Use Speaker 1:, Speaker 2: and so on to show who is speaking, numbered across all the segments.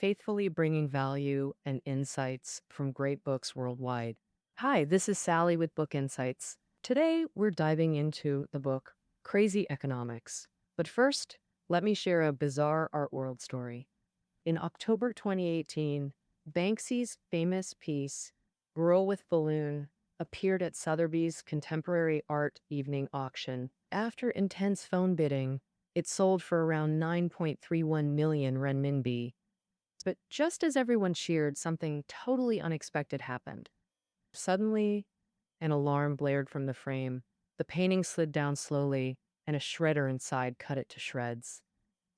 Speaker 1: faithfully bringing value and insights from great books worldwide. Hi, this is Sally with Book Insights. Today, we're diving into the book Crazy Economics. But first, let me share a bizarre art world story. In October 2018, Banksy's famous piece, Girl with Balloon, appeared at Sotheby's Contemporary Art Evening Auction. After intense phone bidding, it sold for around 9.31 million renminbi. But just as everyone cheered, something totally unexpected happened. Suddenly, an alarm blared from the frame. The painting slid down slowly, and a shredder inside cut it to shreds.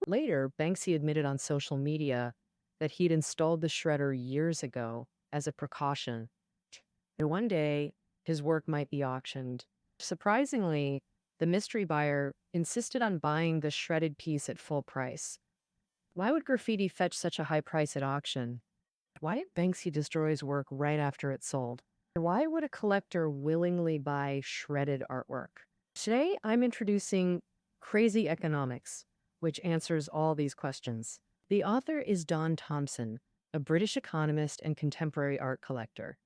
Speaker 1: Later, Banksy admitted on social media that he'd installed the shredder years ago as a precaution. And one day, his work might be auctioned. Surprisingly, the mystery buyer insisted on buying the shredded piece at full price. Why would graffiti fetch such a high price at auction? Why did Banksy destroy his work right after it sold? Why would a collector willingly buy shredded artwork? Today, I'm introducing Crazy Economics, which answers all these questions. The author is Don Thompson, a British economist and contemporary art collector.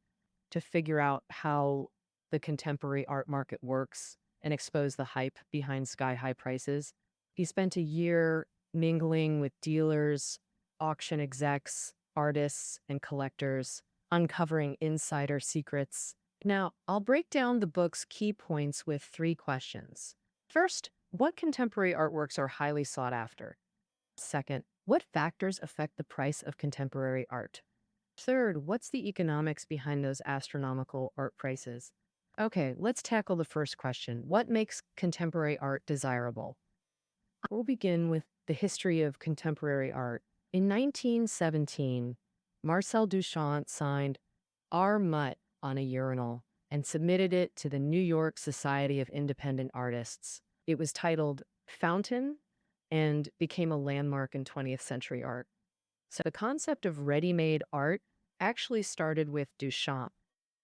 Speaker 1: To figure out how the contemporary art market works and expose the hype behind sky-high prices, he spent a year mingling with dealers, auction execs, artists, and collectors, uncovering insider secrets. Now, I'll break down the book's key points with 3 questions. First, what contemporary artworks are highly sought after? Second, what factors affect the price of contemporary art? Third, what's the economics behind those astronomical art prices? Okay, let's tackle the first question. What makes contemporary art desirable? We'll begin with the history of contemporary art. In 1917, Marcel Duchamp signed R. Mutt on a urinal and submitted it to the New York Society of Independent Artists. It was titled Fountain and became a landmark in 20th century art. So the concept of ready-made art actually started with Duchamp.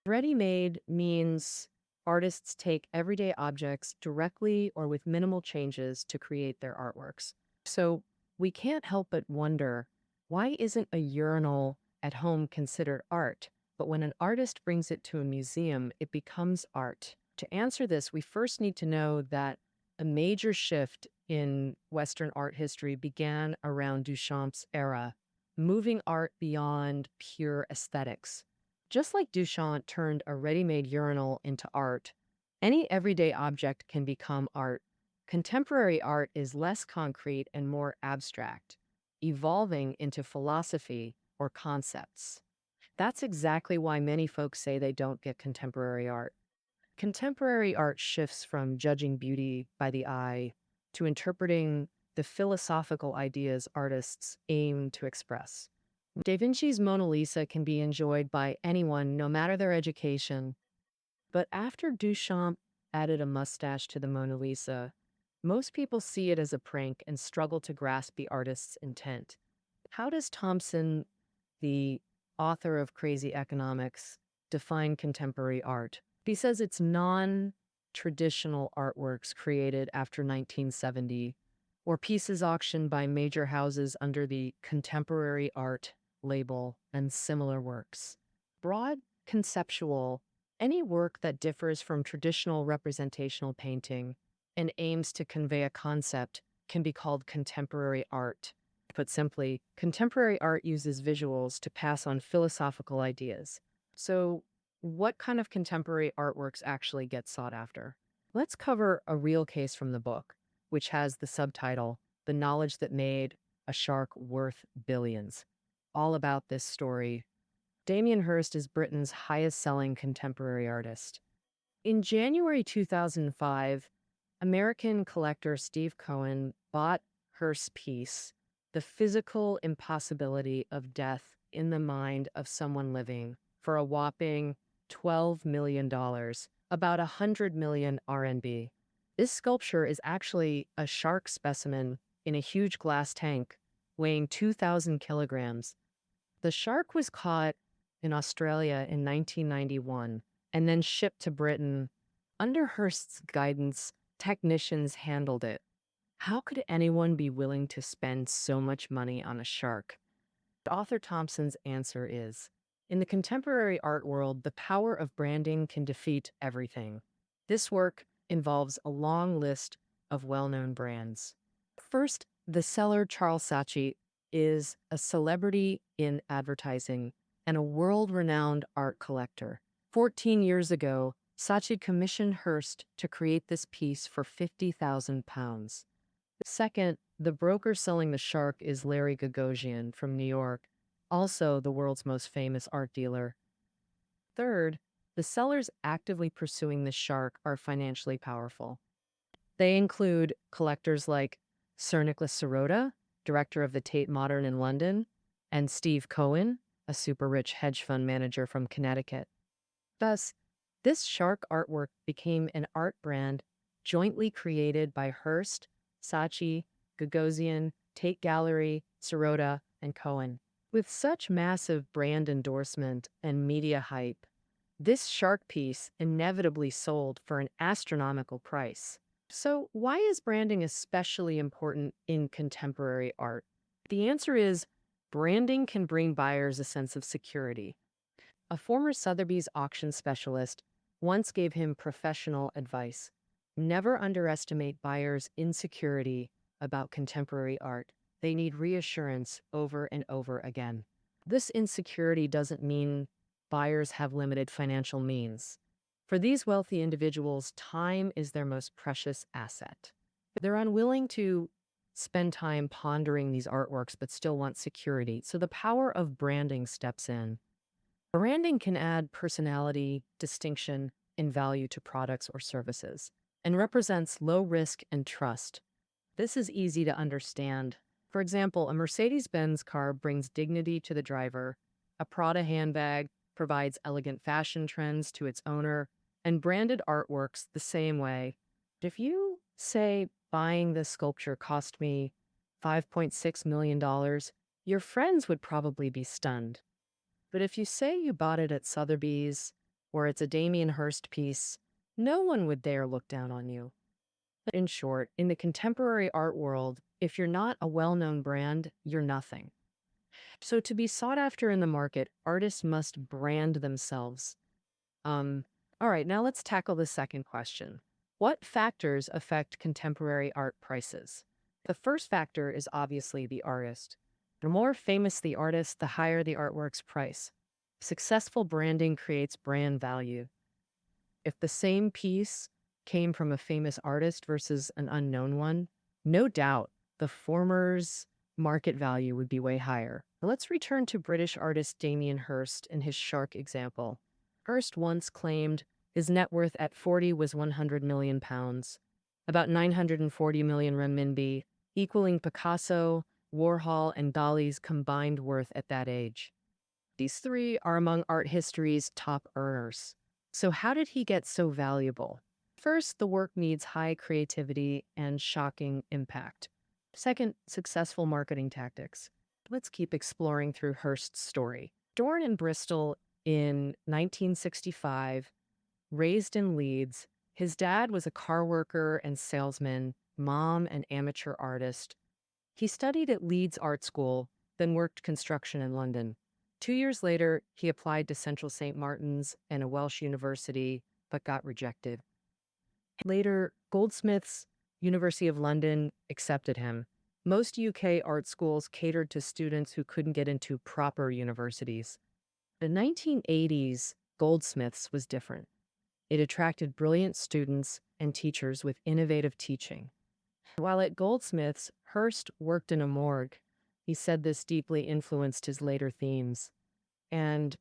Speaker 1: Ready-made means artists take everyday objects directly or with minimal changes to create their artworks. So we can't help but wonder, why isn't a urinal at home considered art? But when an artist brings it to a museum, it becomes art. To answer this, we first need to know that a major shift in Western art history began around Duchamp's era, moving art beyond pure aesthetics. Just like Duchamp turned a ready-made urinal into art, any everyday object can become art. Contemporary art is less concrete and more abstract, evolving into philosophy or concepts. That's exactly why many folks say they don't get contemporary art. Contemporary art shifts from judging beauty by the eye to interpreting the philosophical ideas artists aim to express. Da Vinci's Mona Lisa can be enjoyed by anyone, no matter their education. But after Duchamp added a mustache to the Mona Lisa, most people see it as a prank and struggle to grasp the artist's intent. How does Thompson, the author of Crazy Economics, define contemporary art? He says it's non-traditional artworks created after 1970 or pieces auctioned by major houses under the contemporary art label and similar works. Broad conceptual, any work that differs from traditional representational painting and aims to convey a concept can be called contemporary art. Put simply, contemporary art uses visuals to pass on philosophical ideas. So, what kind of contemporary artworks actually get sought after? Let's cover a real case from the book, which has the subtitle, The Knowledge That Made a Shark Worth Billions. All about this story. Damien Hirst is Britain's highest-selling contemporary artist. In January 2005, American collector Steve Cohen bought Hirst's piece, The Physical Impossibility of Death in the Mind of Someone Living, for a whopping $12 million, about 100 million RMB. This sculpture is actually a shark specimen in a huge glass tank weighing 2,000 kilograms. The shark was caught in Australia in 1991 and then shipped to Britain. Under Hirst's guidance, technicians handled it. How could anyone be willing to spend so much money on a shark? Author Thompson's answer is, in the contemporary art world, the power of branding can defeat everything. This work involves a long list of well-known brands. First, the seller Charles Saatchi is a celebrity in advertising and a world-renowned art collector. 14 years ago, Saatchi commissioned Hearst to create this piece for £50,000. Second, the broker selling the shark is Larry Gagosian from New York, also the world's most famous art dealer. Third, the sellers actively pursuing the shark are financially powerful. They include collectors like Sir Nicholas Sirota, director of the Tate Modern in London, and Steve Cohen, a super rich hedge fund manager from Connecticut. Thus, this shark artwork became an art brand jointly created by Hearst, Saatchi, Gagosian, Tate Gallery, Sirota, and Cohen. With such massive brand endorsement and media hype, this shark piece inevitably sold for an astronomical price. So, why is branding especially important in contemporary art? The answer is branding can bring buyers a sense of security. A former Sotheby's auction specialist once gave him professional advice: never underestimate buyers' insecurity about contemporary art. They need reassurance over and over again. This insecurity doesn't mean buyers have limited financial means. For these wealthy individuals, time is their most precious asset. They're unwilling to spend time pondering these artworks but still want security. So the power of branding steps in. Branding can add personality, distinction, and value to products or services, and represents low risk and trust. This is easy to understand. For example, a Mercedes-Benz car brings dignity to the driver, a Prada handbag provides elegant fashion trends to its owner, and branded art works the same way. If you say buying this sculpture cost me $5.6 million, your friends would probably be stunned. But if you say you bought it at Sotheby's or it's a Damien Hirst piece, no one would dare look down on you. In short, in the contemporary art world, if you're not a well-known brand, you're nothing. So to be sought after in the market, artists must brand themselves. All right, now let's tackle the second question. What factors affect contemporary art prices? The first factor is obviously the artist. The more famous the artist, the higher the artwork's price. Successful branding creates brand value. If the same piece came from a famous artist versus an unknown one, no doubt the former's market value would be way higher. Let's return to British artist Damien Hirst and his shark example. Hirst once claimed his net worth at 40 was £100 million, about 940 million renminbi, equaling Picasso, Warhol, and Dali's combined worth at that age. These three are among art history's top earners. So how did he get so valuable? First, the work needs high creativity and shocking impact. Second, successful marketing tactics. Let's keep exploring through Hirst's story. Born in Bristol in 1965, raised in Leeds, his dad was a car worker and salesman, mom an amateur artist. He studied at Leeds Art School, then worked construction in London. 2 years later, he applied to Central St. Martin's and a Welsh university, but got rejected. Later, Goldsmiths, University of London, accepted him. Most UK art schools catered to students who couldn't get into proper universities. The 1980s, Goldsmiths was different. It attracted brilliant students and teachers with innovative teaching. While at Goldsmiths, Hirst worked in a morgue. He said this deeply influenced his later themes. And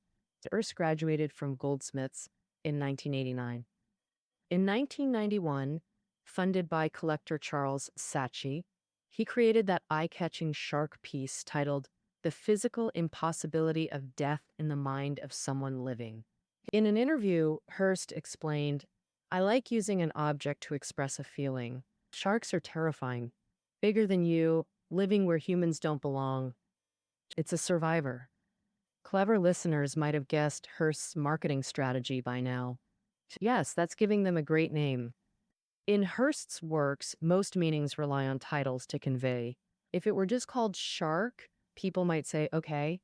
Speaker 1: Hirst graduated from Goldsmiths in 1989. In 1991, funded by collector Charles Saatchi, he created that eye-catching shark piece titled "The Physical Impossibility of Death in the Mind of Someone Living." In an interview, Hirst explained, "I like using an object to express a feeling. Sharks are terrifying, bigger than you, living where humans don't belong. It's a survivor." Clever listeners might have guessed Hirst's marketing strategy by now. Yes, that's giving them a great name. In Hirst's works, most meanings rely on titles to convey. If it were just called shark, people might say, okay,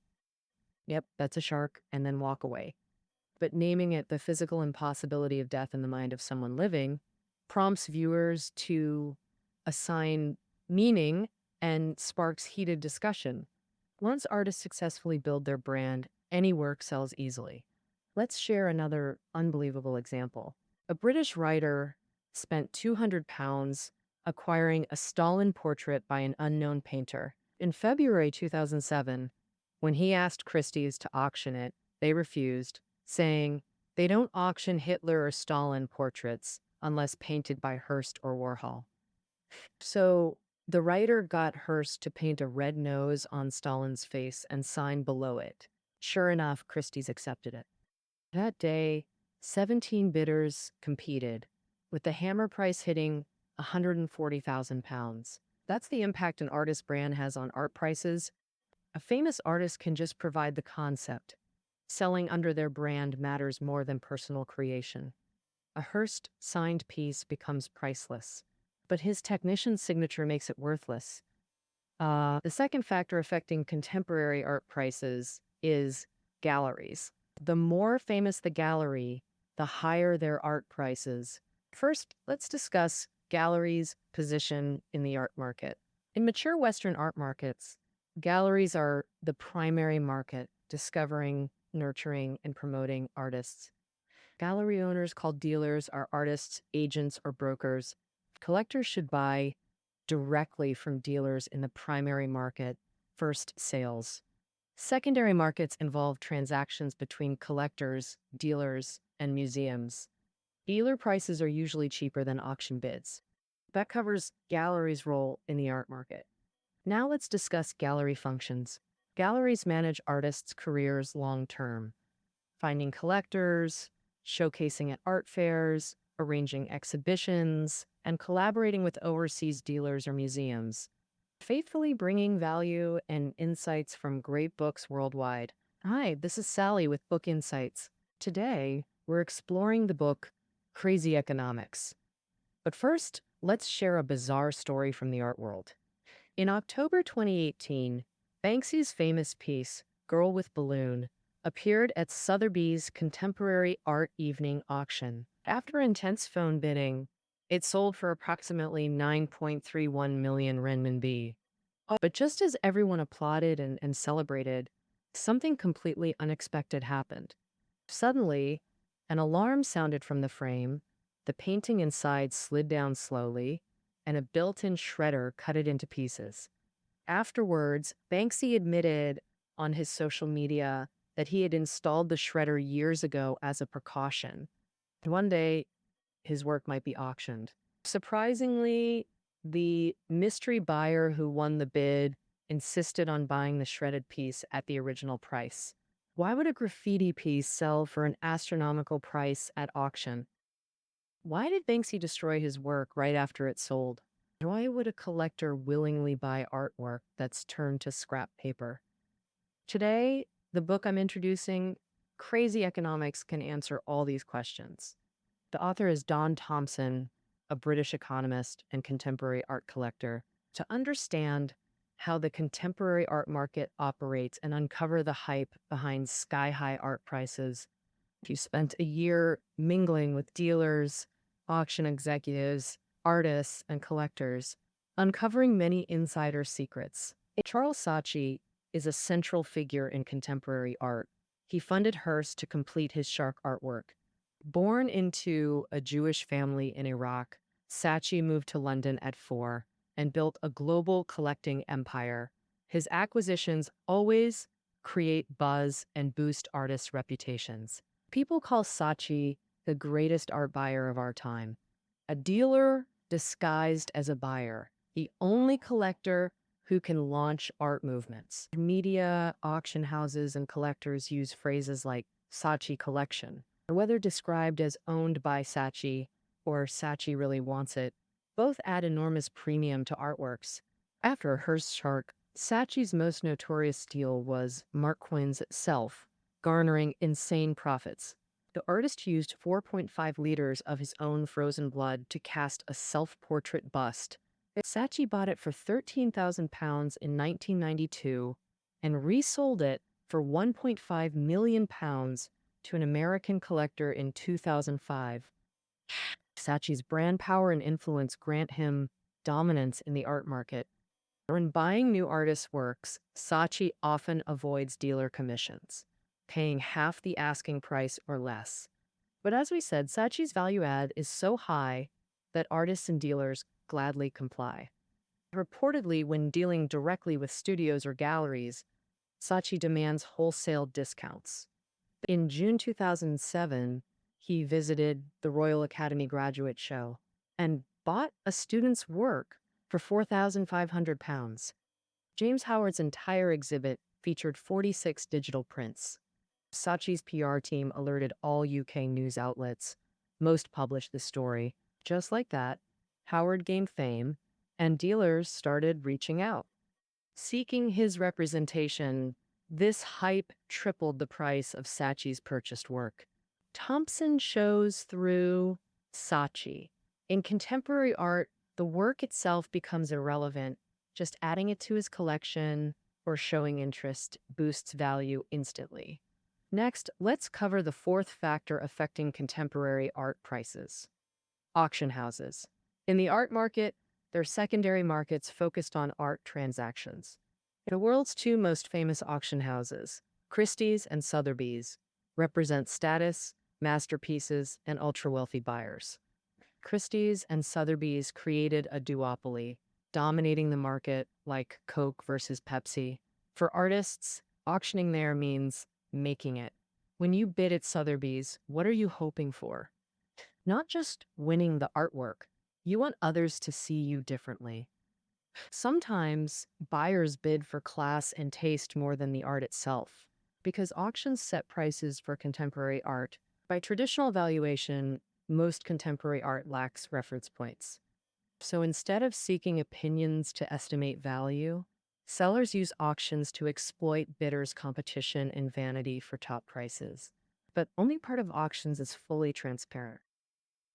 Speaker 1: Yep, that's a shark, and then walk away. But naming it the physical impossibility of death in the mind of someone living prompts viewers to assign meaning and sparks heated discussion. Once artists successfully build their brand, any work sells easily. Let's share another unbelievable example. A British writer spent £200 acquiring a Stalin portrait by an unknown painter. In February 2007, when he asked Christie's to auction it, they refused, saying they don't auction Hitler or Stalin portraits unless painted by Hearst or Warhol. So the writer got Hearst to paint a red nose on Stalin's face and sign below it. Sure enough, Christie's accepted it. That day, 17 bidders competed, with the hammer price hitting £140,000. That's the impact an artist's brand has on art prices. A famous artist can just provide the concept. Selling under their brand matters more than personal creation. A Hearst signed piece becomes priceless, but his technician's signature makes it worthless. The second factor affecting contemporary art prices is galleries. The more famous the gallery, the higher their art prices. First, let's discuss galleries' position in the art market. In mature Western art markets, galleries are the primary market, discovering, nurturing, and promoting artists. Gallery owners, called dealers, are artists, agents, or brokers. Collectors should buy directly from dealers in the primary market, first sales. Secondary markets involve transactions between collectors, dealers, and museums. Dealer prices are usually cheaper than auction bids. That covers galleries' role in the art market. Now let's discuss gallery functions. Galleries manage artists' careers long term, finding collectors, showcasing at art fairs, arranging exhibitions, and collaborating with overseas dealers or museums, faithfully bringing value and insights from great books worldwide. Hi, this is Sally with Book Insights. Today, we're exploring the book Crazy Economics. But first, let's share a bizarre story from the art world. In October 2018, Banksy's famous piece, Girl with Balloon, appeared at Sotheby's Contemporary Art Evening auction. After intense phone bidding, it sold for approximately 9.31 million renminbi. But just as everyone applauded and celebrated, something completely unexpected happened. Suddenly, an alarm sounded from the frame, the painting inside slid down slowly, and a built-in shredder cut it into pieces. Afterwards, Banksy admitted on his social media that he had installed the shredder years ago as a precaution. One day, his work might be auctioned. Surprisingly, the mystery buyer who won the bid insisted on buying the shredded piece at the original price. Why would a graffiti piece sell for an astronomical price at auction? Why did Banksy destroy his work right after it sold? Why would a collector willingly buy artwork that's turned to scrap paper? Today, the book I'm introducing, Crazy Economics, can answer all these questions. The author is Don Thompson, a British economist and contemporary art collector. To understand how the contemporary art market operates and uncover the hype behind sky-high art prices, if you spent a year mingling with dealers, auction executives, artists, and collectors, uncovering many insider secrets. Charles Saatchi is a central figure in contemporary art. He funded Hearst to complete his shark artwork. Born into a Jewish family in Iraq, Saatchi moved to London at 4 and built a global collecting empire. His acquisitions always create buzz and boost artists' reputations. People call Saatchi the greatest art buyer of our time, a dealer disguised as a buyer, the only collector who can launch art movements. Media, auction houses, and collectors use phrases like Saatchi collection. Whether described as owned by Saatchi or Saatchi really wants it, both add enormous premium to artworks. After Hearst Shark, Saatchi's most notorious steal was Mark Twain's Self, garnering insane profits. The artist used 4.5 liters of his own frozen blood to cast a self-portrait bust. Saatchi bought it for £13,000 in 1992 and resold it for 1.5 million pounds to an American collector in 2005. Saatchi's brand power and influence grant him dominance in the art market. When buying new artists' works, Saatchi often avoids dealer commissions, paying half the asking price or less. But as we said, Saatchi's value add is so high that artists and dealers gladly comply. Reportedly, when dealing directly with studios or galleries, Saatchi demands wholesale discounts. In June 2007, he visited the Royal Academy Graduate Show and bought a student's work for £4,500. James Howard's entire exhibit featured 46 digital prints. Saatchi's PR team alerted all UK news outlets. Most published the story. Just like that, Howard gained fame, and dealers started reaching out. Seeking his representation, this hype tripled the price of Saatchi's purchased work. Thompson shows through Saatchi. In contemporary art, the work itself becomes irrelevant. Just adding it to his collection or showing interest boosts value instantly. Next, let's cover the fourth factor affecting contemporary art prices: auction houses. In the art market, there are secondary markets focused on art transactions. The world's two most famous auction houses, Christie's and Sotheby's, represent status, masterpieces, and ultra-wealthy buyers. Christie's and Sotheby's created a duopoly, dominating the market like Coke versus Pepsi. For artists, auctioning there means making it. When you bid at Sotheby's, what are you hoping for? Not just winning the artwork. You want others to see you differently. Sometimes buyers bid for class and taste more than the art itself, because auctions set prices for contemporary art. By traditional valuation, most contemporary art lacks reference points. So instead of seeking opinions to estimate value, sellers use auctions to exploit bidders' competition and vanity for top prices. But only part of auctions is fully transparent.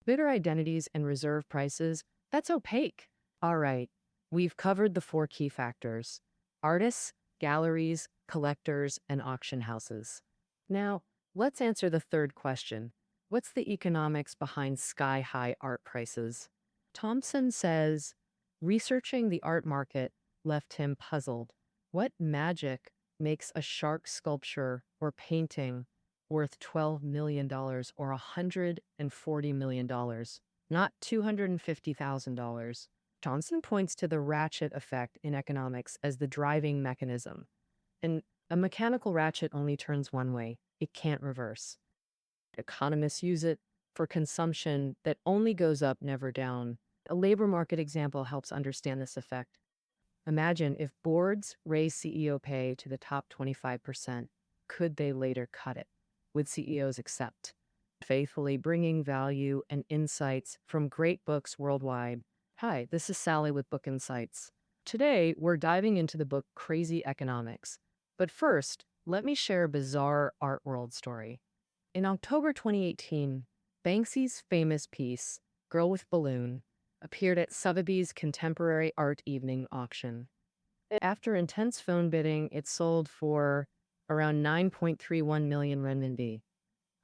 Speaker 1: Bidder identities and reserve prices, that's opaque. All right, we've covered the four key factors: artists, galleries, collectors, and auction houses. Now, let's answer the third question. What's the economics behind sky-high art prices? Thompson says, researching the art market left him puzzled. What magic makes a shark sculpture or painting worth $12 million or $140 million, not $250,000? Thompson points to the ratchet effect in economics as the driving mechanism. And a mechanical ratchet only turns one way. It can't reverse. Economists use it for consumption that only goes up, never down. A labor market example helps understand this effect. Imagine if boards raise CEO pay to the top 25%, could they later cut it? Would CEOs accept? Faithfully bringing value and insights from great books worldwide. Hi, this is Sally with Book Insights. Today, we're diving into the book Crazy Economics. But first, let me share a bizarre art world story. In October 2018, Banksy's famous piece, Girl with Balloon, appeared at Sotheby's Contemporary Art Evening auction. After intense phone bidding, it sold for around 9.31 million renminbi.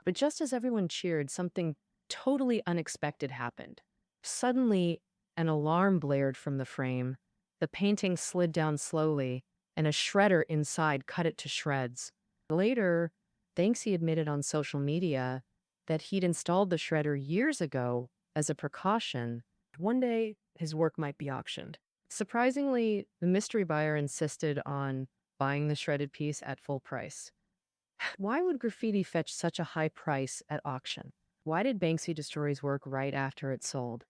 Speaker 1: But just as everyone cheered, something totally unexpected happened. Suddenly, an alarm blared from the frame. The painting slid down slowly, and a shredder inside cut it to shreds. Later, Banksy admitted on social media that he'd installed the shredder years ago as a precaution. One day, his work might be auctioned. Surprisingly, the mystery buyer insisted on buying the shredded piece at full price. Why would graffiti fetch such a high price at auction? Why did Banksy destroy his work right after it sold?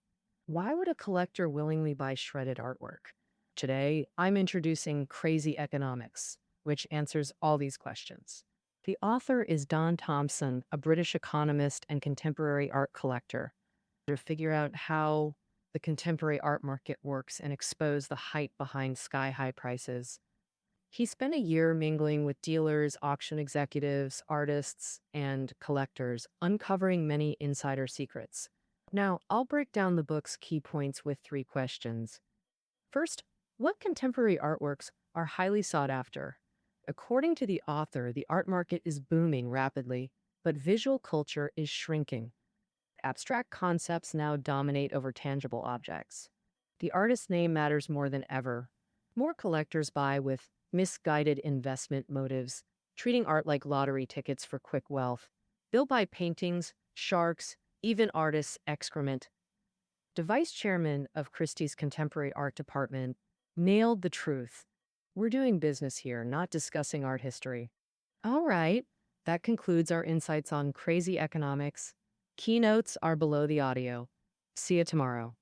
Speaker 1: Why would a collector willingly buy shredded artwork? Today, I'm introducing Crazy Economics, which answers all these questions. The author is Don Thompson, a British economist and contemporary art collector. To figure out how the contemporary art market works and expose the hype behind sky-high prices. He spent a year mingling with dealers, auction executives, artists, and collectors, uncovering many insider secrets. Now, I'll break down the book's key points with 3 questions. First, what contemporary artworks are highly sought after? According to the author, the art market is booming rapidly, but visual culture is shrinking. Abstract concepts now dominate over tangible objects. The artist's name matters more than ever. More collectors buy with misguided investment motives, treating art like lottery tickets for quick wealth. They'll buy paintings, sharks, even artists' excrement. The vice chairman of Christie's contemporary art department nailed the truth. We're doing business here, not discussing art history. All right, that concludes our insights on crazy economics. Keynotes are below the audio. See you tomorrow.